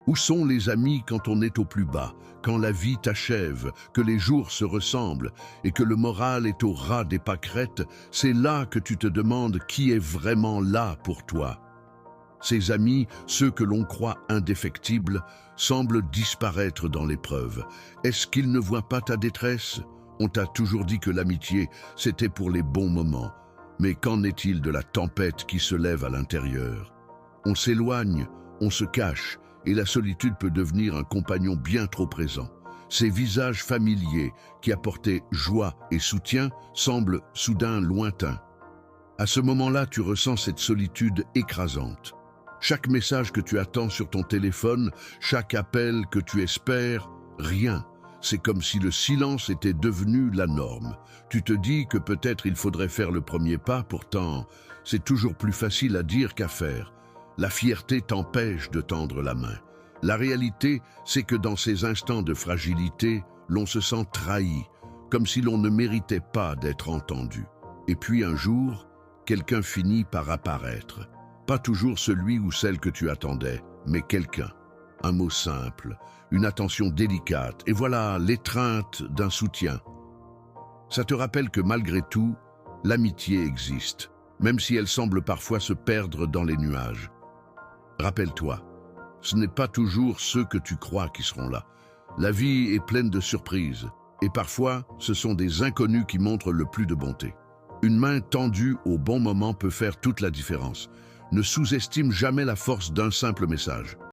Où sont les amis quand on est au plus bas, quand la vie t'achève, que les jours se ressemblent et que le moral est au ras des pâquerettes? C'est là que tu te demandes qui est vraiment là pour toi. Ces amis, ceux que l'on croit indéfectibles, semblent disparaître dans l'épreuve. Est-ce qu'ils ne voient pas ta détresse? On t'a toujours dit que l'amitié, c'était pour les bons moments. Mais qu'en est-il de la tempête qui se lève à l'intérieur? On s'éloigne, on se cache, et la solitude peut devenir un compagnon bien trop présent. Ces visages familiers qui apportaient joie et soutien semblent soudain lointains. À ce moment-là, tu ressens cette solitude écrasante. Chaque message que tu attends sur ton téléphone, chaque appel que tu espères, rien. C'est comme si le silence était devenu la norme. Tu te dis que peut-être il faudrait faire le premier pas, pourtant, c'est toujours plus facile à dire qu'à faire. La fierté t'empêche de tendre la main. La réalité, c'est que dans ces instants de fragilité, l'on se sent trahi, comme si l'on ne méritait pas d'être entendu. Et puis un jour, quelqu'un finit par apparaître. Pas toujours celui ou celle que tu attendais, mais quelqu'un. Un mot simple, une attention délicate, et voilà l'étreinte d'un soutien. Ça te rappelle que malgré tout, l'amitié existe, même si elle semble parfois se perdre dans les nuages. Rappelle-toi, ce n'est pas toujours ceux que tu crois qui seront là. La vie est pleine de surprises, et parfois, ce sont des inconnus qui montrent le plus de bonté. Une main tendue au bon moment peut faire toute la différence. Ne sous-estime jamais la force d'un simple message.